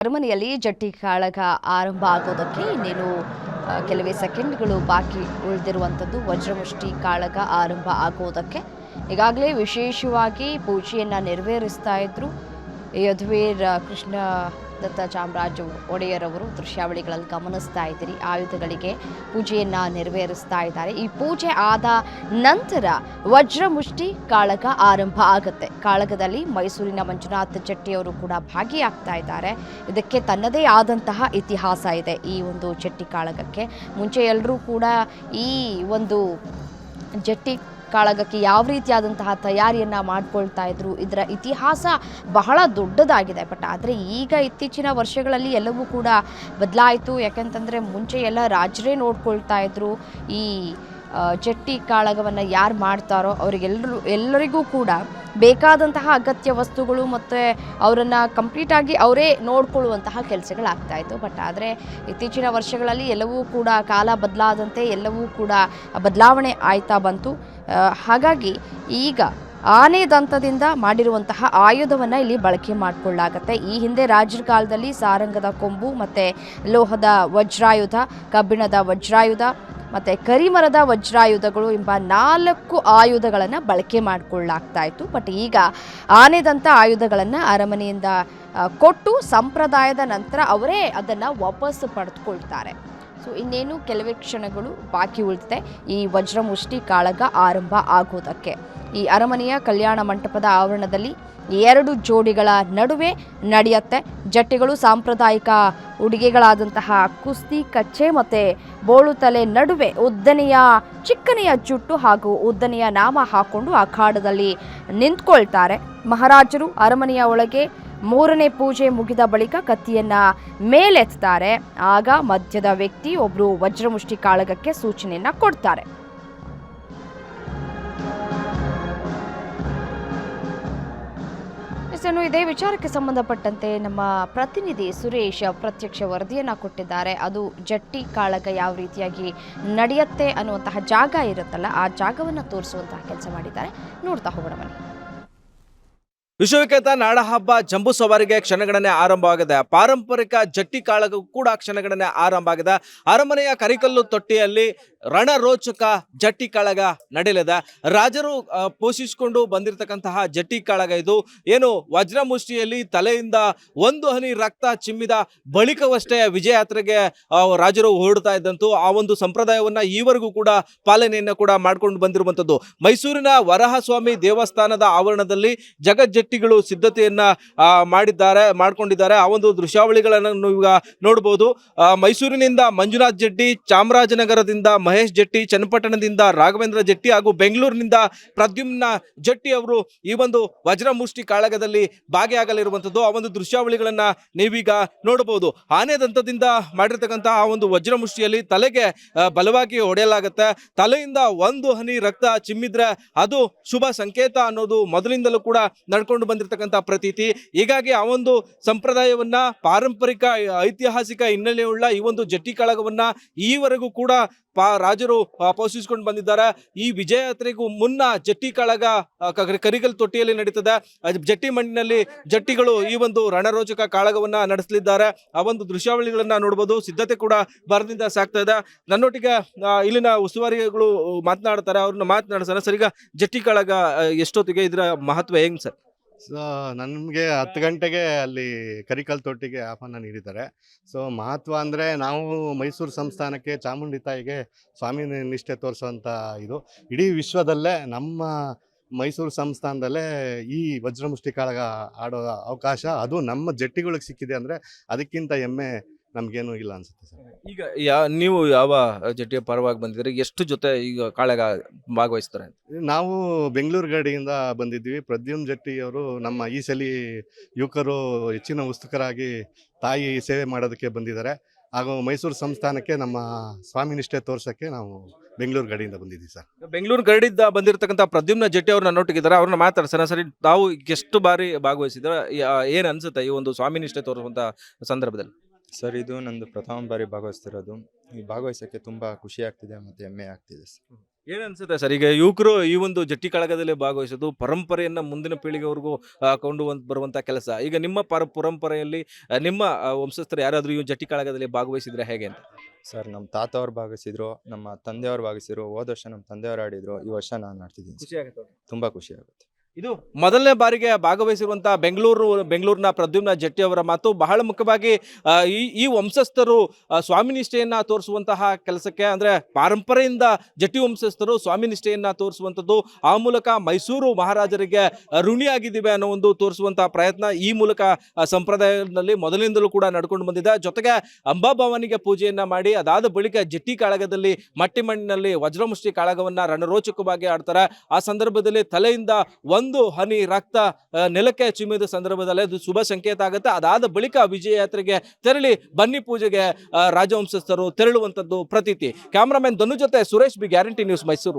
ಅರಮನೆಯಲ್ಲಿ ಜಟ್ಟಿ ಕಾಳಗ ಆರಂಭ ಆಗೋದಕ್ಕೆ ಇನ್ನೇನು ಕೆಲವೇ ಸೆಕೆಂಡ್ಗಳು ಬಾಕಿ ಉಳಿದಿರುವಂಥದ್ದು. ವಜ್ರಮುಷ್ಟಿ ಕಾಳಗ ಆರಂಭ ಆಗೋದಕ್ಕೆ ಈಗಾಗಲೇ ವಿಶೇಷವಾಗಿ ಪೂಜೆಯನ್ನು ನೆರವೇರಿಸ್ತಾ ಇದ್ರು ಯದುವೀರ್ ಕೃಷ್ಣ ದತ್ತ ಚಾಮರಾಜ ಒಡೆಯರ್ ಅವರು. ದೃಶ್ಯಾವಳಿಗಳಲ್ಲಿ ಗಮನಿಸ್ತಾ ಇದ್ದೀರಿ, ಆಯುಧಗಳಿಗೆ ಪೂಜೆಯನ್ನು ನೆರವೇರಿಸ್ತಾ ಇದ್ದಾರೆ. ಈ ಪೂಜೆ ಆದ ನಂತರ ವಜ್ರಮುಷ್ಟಿ ಕಾಳಗ ಆರಂಭ ಆಗುತ್ತೆ. ಕಾಳಗದಲ್ಲಿ ಮೈಸೂರಿನ ಮಂಜುನಾಥ್ ಜಟ್ಟಿ ಅವರು ಕೂಡ ಭಾಗಿಯಾಗ್ತಾ ಇದ್ದಾರೆ. ಇದಕ್ಕೆ ತನ್ನದೇ ಆದಂತಹ ಇತಿಹಾಸ ಇದೆ. ಈ ಒಂದು ಜಟ್ಟಿ ಕಾಳಗಕ್ಕೆ ಮುಂಚೆ ಎಲ್ಲರೂ ಕೂಡ ಈ ಒಂದು ಜಟ್ಟಿ ಕಾಳಗಕ್ಕೆ ಯಾವ ರೀತಿಯಾದಂತಹ ತಯಾರಿಯನ್ನು ಮಾಡ್ಕೊಳ್ತಾ ಇದ್ರು, ಇದರ ಇತಿಹಾಸ ಬಹಳ ದೊಡ್ಡದಾಗಿದೆ. ಬಟ್ ಆದರೆ ಈಗ ಇತ್ತೀಚಿನ ವರ್ಷಗಳಲ್ಲಿ ಎಲ್ಲವೂ ಕೂಡ ಬದಲಾಯಿತು. ಯಾಕಂತಂದರೆ ಮುಂಚೆ ಎಲ್ಲ ರಾಜರೇ ನೋಡ್ಕೊಳ್ತಾ ಇದ್ರು. ಈ ಜಟ್ಟಿ ಕಾಳಗವನ್ನು ಯಾರು ಮಾಡ್ತಾರೋ ಎಲ್ಲರಿಗೂ ಕೂಡ ಬೇಕಾದಂತಹ ಅಗತ್ಯ ವಸ್ತುಗಳು ಮತ್ತು ಅವರನ್ನು ಕಂಪ್ಲೀಟಾಗಿ ಅವರೇ ನೋಡ್ಕೊಳ್ಳುವಂತಹ ಕೆಲಸಗಳಾಗ್ತಾಯಿತ್ತು. ಬಟ್ ಆದರೆ ಇತ್ತೀಚಿನ ವರ್ಷಗಳಲ್ಲಿ ಎಲ್ಲವೂ ಕೂಡ ಕಾಲ ಬದಲಾದಂತೆ ಎಲ್ಲವೂ ಕೂಡ ಬದಲಾವಣೆ ಆಯ್ತಾ ಬಂತು. ಹಾಗಾಗಿ ಈಗ ಆನೆ ದಂತದಿಂದ ಮಾಡಿರುವಂತಹ ಆಯುಧವನ್ನು ಇಲ್ಲಿ ಬಳಕೆ ಮಾಡಿಕೊಳ್ಳಲಾಗತ್ತೆ. ಈ ಹಿಂದೆ ರಾಜರ ಕಾಲದಲ್ಲಿ ಸಾರಂಗದ ಕೊಂಬು ಮತ್ತು ಲೋಹದ ವಜ್ರಾಯುಧ, ಕಬ್ಬಿಣದ ವಜ್ರಾಯುಧ ಮತ್ತು ಕರಿಮರದ ವಜ್ರಾಯುಧಗಳು ಎಂಬ 4 ಆಯುಧಗಳನ್ನು ಬಳಕೆ ಮಾಡಿಕೊಳ್ಳಲಾಗ್ತಾ ಇತ್ತು. ಬಟ್ ಈಗ ಆನೆದಂಥ ಆಯುಧಗಳನ್ನು ಅರಮನೆಯಿಂದ ಕೊಟ್ಟು ಸಂಪ್ರದಾಯದ ನಂತರ ಅವರೇ ಅದನ್ನು ವಾಪಸ್ ಪಡೆದುಕೊಳ್ತಾರೆ. ಸೊ ಇನ್ನೇನು ಕೆಲವೇ ಕ್ಷಣಗಳು ಬಾಕಿ ಉಳಿದಿದೆ ಈ ವಜ್ರಮುಷ್ಟಿ ಕಾಳಗ ಆರಂಭ ಆಗೋದಕ್ಕೆ. ಈ ಅರಮನೆಯ ಕಲ್ಯಾಣ ಮಂಟಪದ ಆವರಣದಲ್ಲಿ 2 ಜೋಡಿಗಳ ನಡುವೆ ನಡೆಯುತ್ತೆ. ಜಟ್ಟಿಗಳು ಸಾಂಪ್ರದಾಯಿಕ ಉಡುಗೆಗಳಾದಂತಹ ಕುಸ್ತಿ, ಕಚ್ಚೆ ಮತ್ತು ಬೋಳು ತಲೆ ನಡುವೆ ಉದ್ದನೆಯ ಚಿಕ್ಕನೆಯ ಜುಟ್ಟು ಹಾಗೂ ಉದ್ದನೆಯ ನಾಮ ಹಾಕೊಂಡು ಅಖಾಡದಲ್ಲಿ ನಿಂತ್ಕೊಳ್ತಾರೆ. ಮಹಾರಾಜರು ಅರಮನೆಯ ಒಳಗೆ 3ನೇ ಪೂಜೆ ಮುಗಿದ ಬಳಿಕ ಕತ್ತಿಯನ್ನ ಮೇಲೆತ್ತಾರೆ. ಆಗ ಮಧ್ಯದ ವ್ಯಕ್ತಿ ಒಬ್ಬರು ವಜ್ರಮುಷ್ಟಿ ಕಾಳಗಕ್ಕೆ ಸೂಚನೆಯನ್ನ ಕೊಡ್ತಾರೆ. ಇದೇ ವಿಚಾರಕ್ಕೆ ಸಂಬಂಧಪಟ್ಟಂತೆ ನಮ್ಮ ಪ್ರತಿನಿಧಿ ಸುರೇಶ್ ಪ್ರತ್ಯಕ್ಷ ವರದಿಯನ್ನ ಕೊಟ್ಟಿದ್ದಾರೆ. ಅದು ಜಟ್ಟಿ ಕಾಳಗ ಯಾವ ರೀತಿಯಾಗಿ ನಡೆಯುತ್ತೆ ಅನ್ನುವಂತಹ ಜಾಗ ಇರುತ್ತಲ್ಲ, ಆ ಜಾಗವನ್ನು ತೋರಿಸುವಂತಹ ಕೆಲಸ ಮಾಡಿದ್ದಾರೆ. ನೋಡ್ತಾ ಹೋಗೋಣ ಬನ್ನಿ. ವಿಶ್ವವಿಖ್ಯಾತ ನಾಡಹಬ್ಬ ಜಂಬೂ ಸವಾರಿಗೆ ಕ್ಷಣಗಣನೆ ಆರಂಭವಾಗಿದೆ. ಪಾರಂಪರಿಕ ಜಟ್ಟಿ ಕಾಳಗ ಕೂಡ ಕ್ಷಣಗಣನೆ ಆರಂಭ ಆಗಿದೆ. ಅರಮನೆಯ ಕರಿಕಲ್ಲು ತೊಟ್ಟಿಯಲ್ಲಿ ರಣರೋಚಕ ಜಟ್ಟಿ ಕಾಳಗ ನಡೆಯಲಿದೆ. ರಾಜರು ಪೋಷಿಸಿಕೊಂಡು ಬಂದಿರತಕ್ಕಂತಹ ಜಟ್ಟಿ ಕಾಳಗ ಇದು. ಏನು ವಜ್ರಮುಷ್ಟಿಯಲ್ಲಿ ತಲೆಯಿಂದ 1 ಹನಿ ರಕ್ತ ಚಿಮ್ಮಿದ ಬಳಿಕವಷ್ಟೇ ವಿಜಯಯಾತ್ರೆಗೆ ರಾಜರು ಹೊರಡ್ತಾ ಇದ್ದಂತು. ಆ ಒಂದು ಸಂಪ್ರದಾಯವನ್ನ ಈವರೆಗೂ ಕೂಡ ಪಾಲನೆಯನ್ನ ಕೂಡ ಮಾಡ್ಕೊಂಡು ಬಂದಿರುವಂತದ್ದು. ಮೈಸೂರಿನ ವರಹಸ್ವಾಮಿ ದೇವಸ್ಥಾನದ ಆವರಣದಲ್ಲಿ ಜಗಜ್ಜಟ್ಟಿಗಳು ಸಿದ್ಧತೆಯನ್ನ ಮಾಡ್ಕೊಂಡಿದ್ದಾರೆ. ಆ ಒಂದು ದೃಶ್ಯಾವಳಿಗಳನ್ನು ಈಗ ನೋಡಬಹುದು. ಮೈಸೂರಿನಿಂದ ಮಂಜುನಾಥ್ ಜಟ್ಟಿ, ಚಾಮರಾಜನಗರದಿಂದ ಮಹೇಶ್ ಜಟ್ಟಿ, ಚನ್ನಪಟ್ಟಣದಿಂದ ರಾಘವೇಂದ್ರ ಜಟ್ಟಿ ಹಾಗೂ ಬೆಂಗಳೂರಿನಿಂದ ಪ್ರದ್ಯುಮ್ನ ಜಟ್ಟಿ ಅವರು ಈ ಒಂದು ವಜ್ರಮುಷ್ಟಿ ಕಾಳಗದಲ್ಲಿ ಭಾಗಿಯಾಗಲಿರುವಂಥದ್ದು. ಆ ಒಂದು ದೃಶ್ಯಾವಳಿಗಳನ್ನ ನೀವೀಗ ನೋಡಬಹುದು. ಆನೆ ದಂತದಿಂದ ಮಾಡಿರ್ತಕ್ಕಂತಹ ಆ ಒಂದು ವಜ್ರಮುಷ್ಟಿಯಲ್ಲಿ ತಲೆಗೆ ಬಲವಾಗಿ ಹೊಡೆಯಲಾಗುತ್ತೆ. ತಲೆಯಿಂದ 1 ಹನಿ ರಕ್ತ ಚಿಮ್ಮಿದ್ರೆ ಅದು ಶುಭ ಸಂಕೇತ ಅನ್ನೋದು ಮೊದಲಿಂದಲೂ ಕೂಡ ನಡ್ಕೊಂಡು ಬಂದಿರತಕ್ಕಂಥ ಪ್ರತೀತಿ. ಹೀಗಾಗಿ ಆ ಒಂದು ಸಂಪ್ರದಾಯವನ್ನ, ಪಾರಂಪರಿಕ ಐತಿಹಾಸಿಕ ಹಿನ್ನೆಲೆಯುಳ್ಳ ಈ ಒಂದು ಜಟ್ಟಿ ಕಾಳಗವನ್ನ ಈವರೆಗೂ ಕೂಡ ರಾಜರು ಪೋಷಿಸಿಕೊಂಡು ಬಂದಿದ್ದಾರೆ. ಈ ವಿಜಯಯಾತ್ರೆಗೂ ಮುನ್ನ ಜಟ್ಟಿ ಕಾಳಗ ಕರಿಗಲ್ ತೊಟ್ಟಿಯಲ್ಲಿ ನಡೀತದೆ. ಜಟ್ಟಿ ಮಣ್ಣಿನಲ್ಲಿ ಜಟ್ಟಿಗಳು ಈ ಒಂದು ರಣರೋಚಕ ಕಾಳಗವನ್ನ ನಡೆಸಲಿದ್ದಾರೆ. ಆ ಒಂದು ದೃಶ್ಯಾವಳಿಗಳನ್ನ ನೋಡಬಹುದು. ಸಿದ್ಧತೆ ಕೂಡ ಭರದಿಂದ ಸಾಗ್ತಾ ಇದೆ. ನನ್ನೊಟ್ಟಿಗೆ ಇಲ್ಲಿನ ಉಸ್ತುವಾರಿಗಳು ಮಾತನಾಡ್ತಾರೆ, ಅವ್ರನ್ನ ಮಾತನಾಡ್ತಾರೆ. ಸರ್, ಈಗ ಜಟ್ಟಿ ಕಾಳಗ ಎಷ್ಟೊತ್ತಿಗೆ, ಇದರ ಮಹತ್ವ ಹೆಂಗ್ ಸರ್? ನಮಗೆ 10 ಗಂಟೆಗೆ ಅಲ್ಲಿ ಕರಿಕಲ್ ತೊಟ್ಟಿಗೆ ಆಹ್ವಾನ ನೀಡಿದ್ದಾರೆ. ಮಹತ್ವ ಅಂದರೆ ನಾವು ಮೈಸೂರು ಸಂಸ್ಥಾನಕ್ಕೆ, ಚಾಮುಂಡಿ ತಾಯಿಗೆ ಸ್ವಾಮಿ ನಿಷ್ಠೆ ತೋರಿಸುವಂಥ ಇದು. ಇಡೀ ವಿಶ್ವದಲ್ಲೇ ನಮ್ಮ ಮೈಸೂರು ಸಂಸ್ಥಾನದಲ್ಲೇ ಈ ವಜ್ರಮುಷ್ಟಿ ಕಾಳಗ ಆಡೋ ಅವಕಾಶ ಅದು ನಮ್ಮ ಜಟ್ಟಿಗಳಿಗೆ ಸಿಕ್ಕಿದೆ ಅಂದರೆ ಅದಕ್ಕಿಂತ ಹೆಮ್ಮೆ ನಮಗೇನು ಇಲ್ಲ ಅನ್ಸುತ್ತೆ ಸರ್. ಈಗ ನೀವು ಯಾವ ಜಟ್ಟಿಯ ಪರವಾಗಿ ಬಂದಿದ್ದೀರಿ? ಎಷ್ಟು ಜೊತೆ ಈಗ ಕಾಳಗ ಭಾಗವಹಿಸ್ತಾರೆ? ನಾವು ಬೆಂಗಳೂರು ಗಡಿಯಿಂದ ಬಂದಿದ್ವಿ. ಪ್ರದ್ಯುಮ್ ಜಟ್ಟಿ ಅವರು ನಮ್ಮ ಈ ಸಲ ಯುವಕರು ಹೆಚ್ಚಿನ ಉತ್ಸುಕರಾಗಿ ತಾಯಿ ಸೇವೆ ಮಾಡೋದಕ್ಕೆ ಬಂದಿದ್ದಾರೆ. ಹಾಗೂ ಮೈಸೂರು ಸಂಸ್ಥಾನಕ್ಕೆ ನಮ್ಮ ಸ್ವಾಮಿ ನಿಷ್ಠೆ ತೋರ್ಸೋಕ್ಕೆ ನಾವು ಬೆಂಗಳೂರು ಗಡಿಯಿಂದ ಬಂದಿದ್ದೀವಿ ಸರ್. ಬೆಂಗಳೂರು ಗಡಿಯಿಂದ ಬಂದಿರತಕ್ಕಂಥ ಪ್ರದ್ಯುಮ್ನ ಜಟ್ಟಿ ಅವ್ರನ್ನ ನನ್ನೊಟ್ಟಿಗಿದ್ದಾರೆ. ಅವ್ರನ್ನ ಮಾತಾಡ್ಸೋಣ. ಸರಿ, ತಾವು ಎಷ್ಟು ಬಾರಿ ಭಾಗವಹಿಸಿದ್ರೆ, ಏನು ಅನ್ಸುತ್ತೆ ಈ ಒಂದು ಸ್ವಾಮಿ ನಿಷ್ಠೆ ತೋರಿಸುವಂಥ ಸಂದರ್ಭದಲ್ಲಿ? ಸರ್, ಇದು ನಂದು ಪ್ರಥಮ ಬಾರಿ ಭಾಗವಹಿಸ್ತಿರೋದು. ಈ ಭಾಗವಹಿಸೋಕ್ಕೆ ತುಂಬ ಖುಷಿ ಆಗ್ತಿದೆ ಮತ್ತು ಹೆಮ್ಮೆ ಆಗ್ತಿದೆ ಸರ್. ಏನ್ ಅನ್ಸುತ್ತೆ ಸರ್, ಈಗ ಯುವಕರು ಈ ಒಂದು ಜಟ್ಟಿ ಕಾಳಗದಲ್ಲಿ ಭಾಗವಹಿಸೋದು ಪರಂಪರೆಯನ್ನ ಮುಂದಿನ ಪೀಳಿಗೆವರೆಗೂ ಬರುವಂತ ಕೆಲಸ. ಈಗ ನಿಮ್ಮ ಪರಂಪರೆಯಲ್ಲಿ ನಿಮ್ಮ ವಂಶಸ್ಥರು ಯಾರಾದ್ರೂ ಈ ಜಟ್ಟಿ ಕಾಳಗದಲ್ಲಿ ಭಾಗವಹಿಸಿದ್ರೆ ಹೇಗೆ ಅಂತ? ಸರ್ ನಮ್ಮ ತಾತ ಅವ್ರು ಭಾಗವಹಿಸಿದ್ರು, ನಮ್ಮ ತಂದೆಯವ್ರು ಭಾಗವಹಿಸಿದ್ರು. ಹೋದ ವರ್ಷ ನಮ್ಮ ತಂದೆಯವರು ಆಡಿದ್ರು, ಈ ವರ್ಷ ನಾನು ಆಡ್ತಿದ್ದೀನಿ. ಖುಷಿ ಆಗುತ್ತೆ. ತುಂಬಾ ಖುಷಿ ಆಗುತ್ತೆ. ಇದು ಮೊದಲನೇ ಬಾರಿಗೆ ಭಾಗವಹಿಸಿರುವಂತಹ ಬೆಂಗಳೂರಿನ ಪ್ರದ್ಯುಮ್ನ ಜಟ್ಟಿ ಅವರ ಮಾತು. ಬಹಳ ಮುಖ್ಯವಾಗಿ ಈ ವಂಶಸ್ಥರು ಸ್ವಾಮಿ ನಿಷ್ಠೆಯನ್ನ ತೋರಿಸುವಂತಹ ಕೆಲಸಕ್ಕೆ, ಅಂದ್ರೆ ಪಾರಂಪರೆಯಿಂದ ಜಟ್ಟಿ ವಂಶಸ್ಥರು ಸ್ವಾಮಿ ನಿಷ್ಠೆಯನ್ನ ತೋರಿಸುವಂಥದ್ದು, ಆ ಮೂಲಕ ಮೈಸೂರು ಮಹಾರಾಜರಿಗೆ ಋಣಿಯಾಗಿದ್ದೀವಿ ಅನ್ನೋ ಒಂದು ತೋರಿಸುವಂತಹ ಪ್ರಯತ್ನ ಈ ಮೂಲಕ ಸಂಪ್ರದಾಯದಲ್ಲಿ ಮೊದಲಿನಿಂದಲೂ ಕೂಡ ನಡ್ಕೊಂಡು ಬಂದಿದೆ. ಜೊತೆಗೆ ಅಂಬಾಭವಾನಿಗೆ ಪೂಜೆಯನ್ನ ಮಾಡಿ ಅದಾದ ಬಳಿಕ ಜಟ್ಟಿ ಕಾಳಗದಲ್ಲಿ ಮಟ್ಟಿ ಮಣ್ಣಿನಲ್ಲಿ ವಜ್ರಮುಷ್ಟಿ ಕಾಳಗವನ್ನ ರಣರೋಚಕವಾಗಿ ಆಡ್ತಾರೆ. ಆ ಸಂದರ್ಭದಲ್ಲಿ ತಲೆಯಿಂದ ಒಂದು ಹನಿ ರಕ್ತ ನೆಲಕ್ಕೆ ಚಿಮ್ಮಿದ ಸಂದರ್ಭದಲ್ಲಿ ಅದು ಶುಭ ಸಂಕೇತ ಆಗುತ್ತೆ. ಅದಾದ ಬಳಿಕ ವಿಜಯ ಯಾತ್ರೆಗೆ ತೆರಳಿ ಬನ್ನಿ ಪೂಜೆಗೆ ರಾಜವಂಶಸ್ಥರು ತೆರಳುವಂತದ್ದು ಪ್ರತೀತಿ. ಕ್ಯಾಮರಾಮನ್ ಧನು ಜೊತೆ Suresh B, guarantee news, Mysuru.